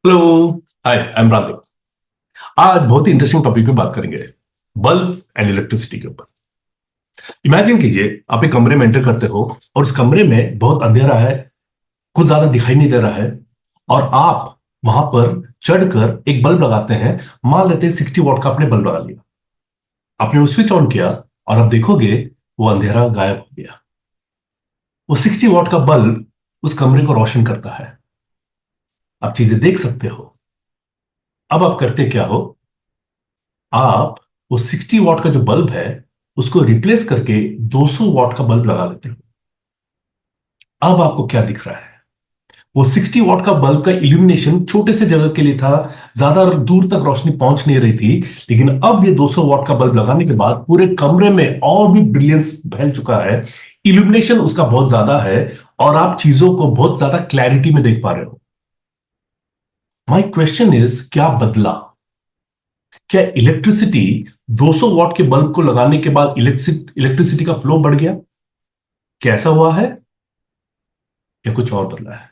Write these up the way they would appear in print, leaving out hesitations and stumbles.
Hello. Hi, I am Radhika. आज बहुत ही interesting topic पे बात करेंगे। बल्ब एंड इलेक्ट्रिसिटी के ऊपर। इमेजिन कीजिए, आप एक कमरे में एंटर करते हो और उस कमरे में बहुत अंधेरा है, कुछ ज्यादा दिखाई नहीं दे रहा है, और आप वहां पर चढ़कर एक बल्ब लगाते हैं। मान लेते हैं 60 वॉट का आपने बल्ब लगा लिया। आपने वो स्विच ऑन किया और आप देखोगे वो अंधेरा गायब हो गया। वो 60 वॉट का बल्ब उस कमरे को रोशन करता है। आप चीजें देख सकते हो। अब आप करते क्या हो? आप वो 60 वॉट का जो बल्ब है उसको रिप्लेस करके 200 वॉट का बल्ब लगा देते हो। अब आपको क्या दिख रहा है? वो 60 वॉट का बल्ब का इल्यूमिनेशन छोटे से जगह के लिए था, ज्यादा दूर तक रोशनी पहुंच नहीं रही थी। लेकिन अब ये 200 वॉट का बल्ब लगाने के बाद पूरे कमरे में और भी ब्रिलियंस फैल चुका है। इल्यूमिनेशन उसका बहुत ज्यादा है और आप चीजों को बहुत ज्यादा क्लैरिटी में देख पा रहे हो। माई क्वेश्चन इज, क्या बदला? क्या इलेक्ट्रिसिटी 200 वॉट के बल्ब को लगाने के बाद इलेक्ट्रिसिटी का फ्लो बढ़ गया? कैसा हुआ है? या कुछ और बदला है?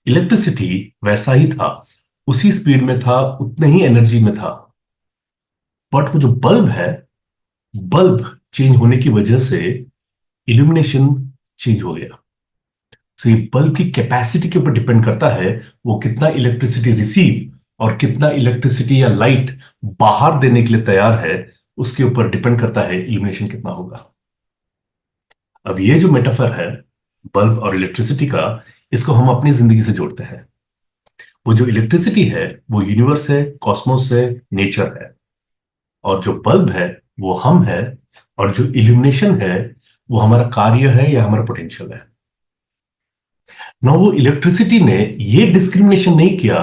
इलेक्ट्रिसिटी वैसा ही था, उसी स्पीड में था, उतने ही एनर्जी में था। बट वो जो बल्ब है, बल्ब चेंज होने की वजह से इल्यूमिनेशन चेंज हो गया। तो ये बल्ब की कैपेसिटी के ऊपर डिपेंड करता है, वो कितना इलेक्ट्रिसिटी रिसीव और कितना इलेक्ट्रिसिटी या लाइट बाहर देने के लिए तैयार है। उसके ऊपर डिपेंड करता है इल्यूमिनेशन कितना होगा। अब ये जो मेटाफर है बल्ब और इलेक्ट्रिसिटी का, इसको हम अपनी जिंदगी से जोड़ते हैं। वो जो इलेक्ट्रिसिटी है वो यूनिवर्स है, कॉस्मोस है, नेचर है। और जो बल्ब है वो हम है। और जो इल्यूमिनेशन है वो हमारा कार्य है या हमारा पोटेंशियल है। ना वो इलेक्ट्रिसिटी ने ये डिस्क्रिमिनेशन नहीं किया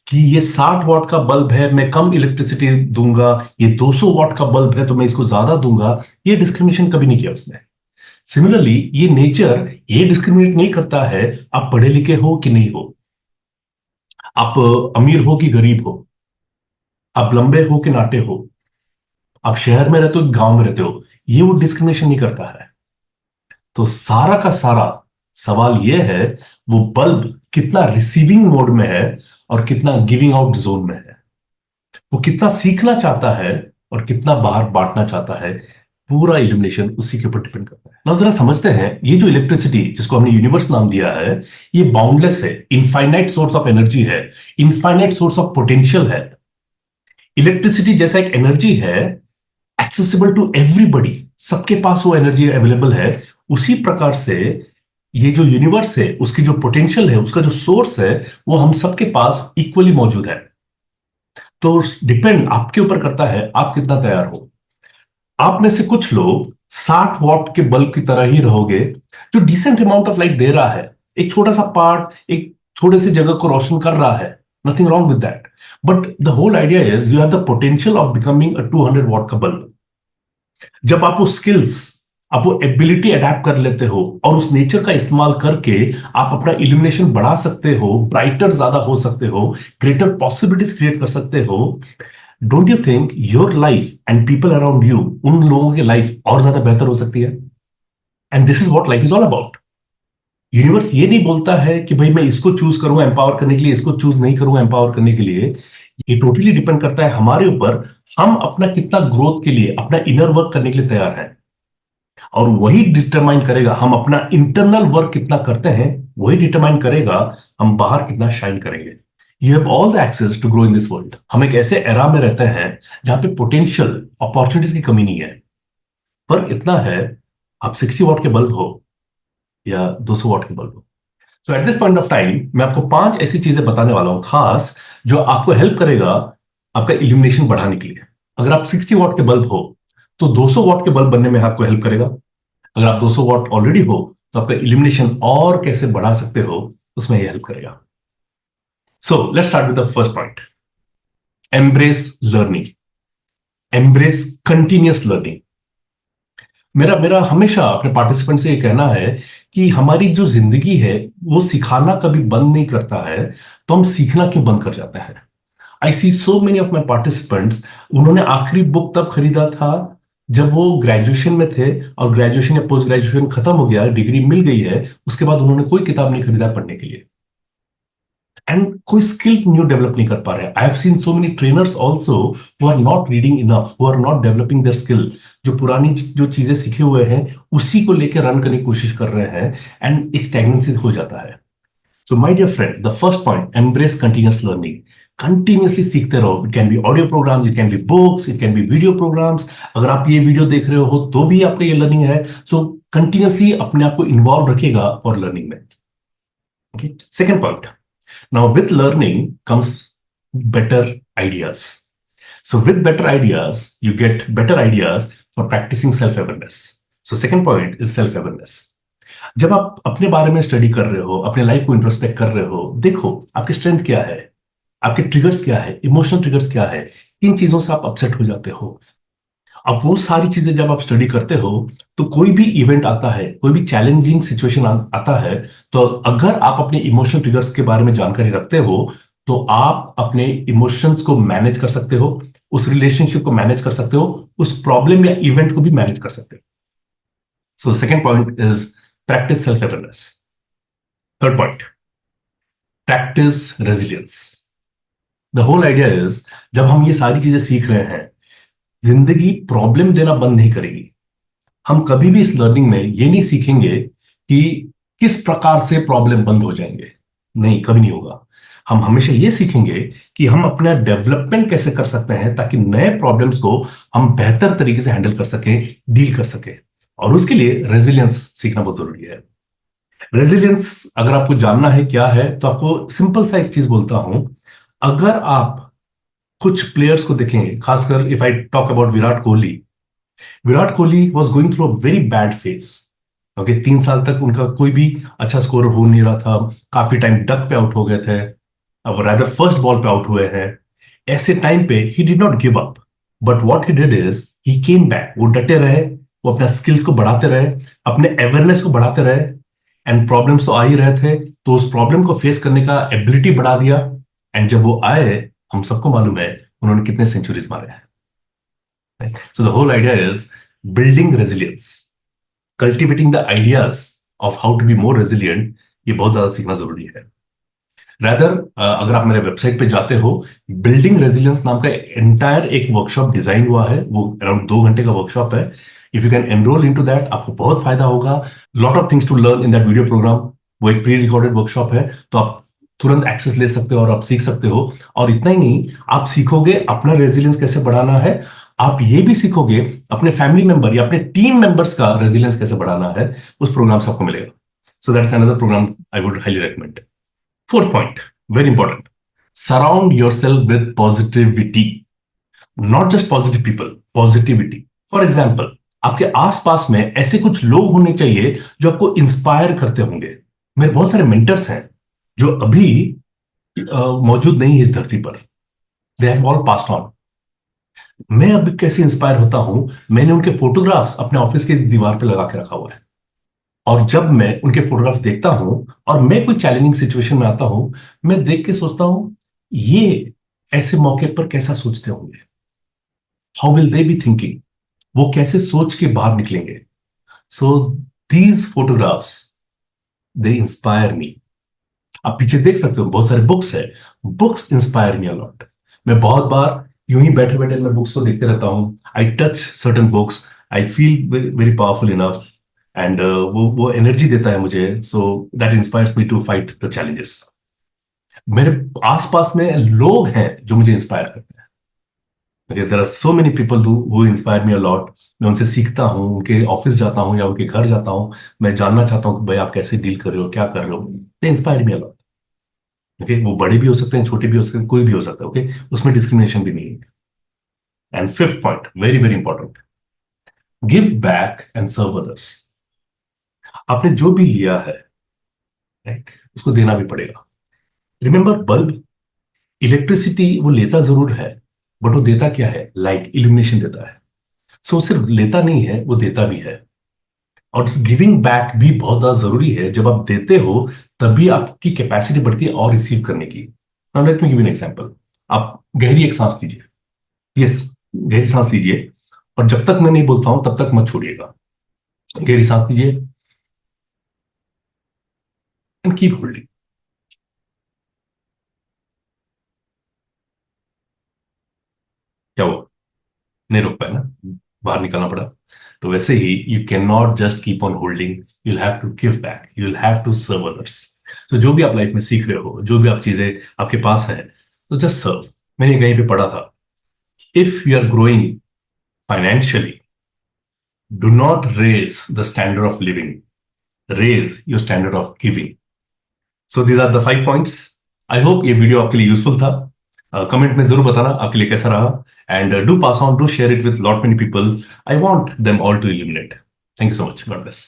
कि ये 60 वॉट का बल्ब है, मैं कम इलेक्ट्रिसिटी दूंगा, ये 200 वॉट का बल्ब है तो मैं इसको ज्यादा दूंगा। ये डिस्क्रिमिनेशन कभी नहीं किया उसने। सिमिलरली ये नेचर ये डिस्क्रिमिनेट नहीं करता है, आप पढ़े लिखे हो कि नहीं हो, आप अमीर हो कि गरीब हो, आप लंबे हो कि नाटे हो, आप शहर में रहते हो कि गांव में रहते हो, ये वो डिस्क्रिमिनेशन नहीं करता है। तो सारा का सारा सवाल यह है, वो बल्ब कितना रिसीविंग मोड में है और कितना गिविंग आउट जोन में है। वो कितना सीखना चाहता है और कितना बाहर बांटना चाहता है। पूरा इल्यूमिनेशन उसी के ऊपर डिपेंड करता है। ना जरा समझते हैं, ये जो इलेक्ट्रिसिटी जिसको हमने यूनिवर्स नाम दिया है, ये बाउंडलेस है, इनफाइनाइट सोर्स ऑफ एनर्जी है, इनफाइनाइट सोर्स ऑफ पोटेंशियल है। इलेक्ट्रिसिटी जैसा एक एनर्जी है, एक्सेसिबल टू एवरीबडी, सबके पास वो एनर्जी अवेलेबल है। उसी प्रकार से ये जो यूनिवर्स है उसकी जो पोटेंशियल है, उसका जो सोर्स है, वो हम सबके पास इक्वली मौजूद है। तो डिपेंड आपके ऊपर करता है आप कितना तैयार हो। आप में से कुछ लोग 60 वॉट के बल्ब की तरह ही रहोगे, जो डिसेंट अमाउंट ऑफ लाइट दे रहा है, एक छोटा सा पार्ट, एक थोड़े से जगह को रोशन कर रहा है। Nothing wrong with that. But the whole idea is you have the potential of becoming a 200 watt का बल्ब। जब आप वो स्किल्स, आप वो एबिलिटी अडेप्ट कर लेते हो और उस नेचर का इस्तेमाल करके आप अपना इल्यूमिनेशन बढ़ा सकते हो, ब्राइटर ज्यादा हो सकते हो, ग्रेटर पॉसिबिलिटीज क्रिएट कर सकते हो। Don't you think your life and people around you, उन लोगों की लाइफ और ज्यादा बेहतर हो सकती है? And this is what life is all about. Universe ये नहीं बोलता है कि भाई मैं इसको चूज करूंगा एम्पावर करने के लिए, इसको चूज नहीं करूंगा एम्पावर करने के लिए। ये टोटली डिपेंड करता है हमारे ऊपर, हम अपना कितना ग्रोथ के लिए, अपना इनर वर्क करने के लिए तैयार है। और वही डिटरमाइन करेगा हम अपना इंटरनल वर्क कितना करते हैं, वही डिटरमाइन करेगा हम बाहर कितना शाइन करेंगे। You have all the access to grow in this world. हम एक ऐसे एरा में रहते हैं जहां पे पोटेंशियल अपॉर्चुनिटीज की कमी नहीं है। पर इतना है, आप 60 वॉट के बल्ब हो या 200 वॉट के बल्ब हो। So at this point of time मैं आपको 5 ऐसी चीजें बताने वाला हूं खास, जो आपको हेल्प करेगा आपका इल्यूमिनेशन बढ़ाने के लिए। अगर आप 60 वॉट के बल्ब हो तो 200 वॉट के बल्ब बनने में आपको हेल्प करेगा। अगर आप 200 वॉट ऑलरेडी हो तो आपका इल्यूमिनेशन और कैसे बढ़ा सकते हो, उसमें यह हेल्प करेगा। So let's start with the first point. Embrace learning, embrace continuous learning. मेरा मेरा हमेशा अपने पार्टिसिपेंट से ये कहना है कि हमारी जो जिंदगी है वो सिखाना कभी बंद नहीं करता है, तो हम सीखना क्यों बंद कर जाते हैं? I see so many of my participants, उन्होंने आखिरी बुक तब खरीदा था जब वो ग्रेजुएशन में थे, और ग्रेजुएशन या पोस्ट ग्रेजुएशन खत्म हो गया, डिग्री मिल गई है, उसके बाद उन्होंने कोई किताब नहीं खरीदा पढ़ने के लिए। एंड कोई स्किल न्यू डेवलप नहीं कर पा रहे हैं। I have seen so many trainers also who are not reading enough, who are not developing their skill, जो पुरानी जो चीजें सीखे हुए हैं उसी को लेकर रन करने की कोशिश कर रहे हैं, एंड एक स्टैग्नेंसी हो जाता है। So my dear friend, the first point, embrace continuous learning. Continuously सीखते रहो। It can be audio programs, it can be books, it can be video programs. अगर आप ये वीडियो देख रहे हो तो भी आपका ये लर्निंग है। सो कंटिन्यूअसली अपने आप को इन्वॉल्व रखिएगा फॉर लर्निंग में। Okay, second point, now with learning comes better ideas. So with better ideas, you get better ideas for practicing self-awareness. So second point is self-awareness. जब आप अपने बारे में स्टडी कर रहे हो, अपने लाइफ को इंट्रोस्पेक्ट कर रहे हो, देखो आपकी स्ट्रेंथ क्या है, आपके ट्रिगर्स क्या है, इमोशनल ट्रिगर्स क्या है, किन चीजों से आप अपसेट हो जाते हो। अब वो सारी चीजें जब आप स्टडी करते हो तो कोई भी इवेंट आता है, कोई भी चैलेंजिंग सिचुएशन आता है, तो अगर आप अपने इमोशनल ट्रिगर्स के बारे में जानकारी रखते हो तो आप अपने इमोशंस को मैनेज कर सकते हो, उस रिलेशनशिप को मैनेज कर सकते हो, उस प्रॉब्लम या इवेंट को भी मैनेज कर सकते हो। So second point is practice self awareness. Third point, practice resilience. The whole idea is, जब हम ये सारी चीजें सीख रहे हैं, जिंदगी प्रॉब्लम देना बंद नहीं करेगी। हम कभी भी इस लर्निंग में ये नहीं सीखेंगे कि किस प्रकार से प्रॉब्लम बंद हो जाएंगे, नहीं, कभी नहीं होगा। हम हमेशा ये सीखेंगे कि हम अपना डेवलपमेंट कैसे कर सकते हैं ताकि नए प्रॉब्लम्स को हम बेहतर तरीके से हैंडल कर सकें, डील कर सकें। और उसके लिए रेजिलियंस सीखना बहुत जरूरी है। रेजिलियंस अगर आपको जानना है क्या है, तो आपको सिंपल सा एक चीज बोलता हूं। अगर आप कुछ प्लेयर्स को देखेंगे, खासकर if I talk about Virat Kohli was going through a very bad phase. Okay, 3 साल तक उनका कोई भी अच्छा स्कोर हो नहीं रहा था, काफी टाइम डक पे आउट हो गए थे, अब रादर फर्स्ट बॉल पे आउट हुए हैं। ऐसे टाइम पे he did not give up, but what he did is he came back. वो डटे रहे, वो अपना स्किल्स को बढ़ाते रहे, अपने अवेयरनेस को बढ़ाते रहे, एंड प्रॉब्लम्स तो आ ही रहे थे, तो उस प्रॉब्लम को फेस करने का एबिलिटी बढ़ा दिया। एंड जब वो आए, हम सबको मालूम है उन्होंने कितने सेंचुरीज मारे हैं। So the whole idea is building resilience, cultivating the ideas of how to be more resilient। ये बहुत ज्यादा सीखना जरूरी है। रादर अगर आप मेरे वेबसाइट पे जाते हो, बिल्डिंग रेजिलियंस नाम का एंटायर एक वर्कशॉप डिजाइन हुआ है, वो अराउंड 2 घंटे का वर्कशॉप है। If you can enroll into that, आपको बहुत फायदा होगा। Lot of things to learn in that video program. वो एक प्री रिकॉर्डेड वर्कशॉप है, तो आप तुरंत एक्सेस ले सकते हो और आप सीख सकते हो। और इतना ही नहीं, आप सीखोगे अपना रेजिलियंस कैसे बढ़ाना है, आप ये भी सीखोगे अपने फैमिली मेंबर या अपने टीम मेंबर्स का रेजिलियंस कैसे बढ़ाना है, उस प्रोग्राम से आपको मिलेगा। So that's another program I would highly recommend. Fourth point, very important, surround yourself with positivity. Not just positive people, positivity. For example, आपके आसपास में ऐसे कुछ लोग होने चाहिए जो आपको इंस्पायर करते होंगे। मेरे बहुत सारे मेंटर्स हैं जो अभी मौजूद नहीं है इस धरती पर, they have all passed on. मैं अब कैसे इंस्पायर होता हूं, मैंने उनके फोटोग्राफ्स अपने ऑफिस की दीवार पे लगा के रखा हुआ है। और जब मैं उनके फोटोग्राफ्स देखता हूं और मैं कोई चैलेंजिंग सिचुएशन में आता हूं, मैं देख के सोचता हूं ये ऐसे मौके पर कैसा सोचते होंगे, how will they be thinking, वो कैसे सोच के बाहर निकलेंगे। So these photographs, they inspire मी। आप पीछे देख सकते हो बहुत सारे बुक्स है, बुक्स इंस्पायर मी अलॉट। मैं बहुत बार यूं ही बैठे बैठे मैं बुक्स को देखते रहता हूं। I touch certain books, I feel very powerful enough, and वो एनर्जी देता है मुझे। So that inspires me to fight the challenges. मेरे आसपास में लोग हैं जो मुझे इंस्पायर करते हैं। There are so many people who inspire me a lot. मैं उनसे सीखता हूँ, उनके ऑफिस जाता हूँ या उनके घर जाता हूँ, मैं जानना चाहता हूँ कि भाई आप कैसे डील कर रहे हो, क्या कर रहे हो। They inspire me a lot. Okay, वो बड़े भी हो सकते हैं, छोटे भी हो सकते हैं, कोई भी हो सकता है। ओके, उसमें डिस्क्रिमिनेशन भी नहीं है। And fifth point, very very important, give back and serve others. आपने जो भी लिया है, राइट, उसको देना भी पड़ेगा। रिमेंबर, बल्ब, इलेक्ट्रिसिटी वो लेता जरूर है, बट वो देता क्या है, लाइट, इल्यूमिनेशन देता है। सो सिर्फ लेता नहीं है, वो देता भी है। और गिविंग बैक भी बहुत ज्यादा जरूरी है। जब आप देते हो तभी आपकी कैपेसिटी बढ़ती है और रिसीव करने की। Now let me give an example. आप गहरी एक सांस लीजिए, यस, गहरी सांस लीजिए, और जब तक मैं नहीं बोलता हूं तब तक मत छोड़िएगा। गहरी सांस लीजिए एंड कीप होल्डिंग। नहीं रोक पाए ना, बाहर निकलना पड़ा। तो वैसे ही you can not just keep on holding, you have to give back, you have to serve others. तो जो भी आप लाइफ में सीख रहे हो, जो भी आप चीजें आपके पास है, तो जस्ट सर्व। मैंने कहीं पे पढ़ा था, if you are growing financially, do not raise the standard of living, raise your standard of giving. So these are the 5 points. I hope ये वीडियो आपके लिए यूजफुल था। कमेंट में जरूर बताना आपके लिए कैसा रहा, and do pass on, do share it with lot many people. I want them all to illuminate. Thank you so much, God bless.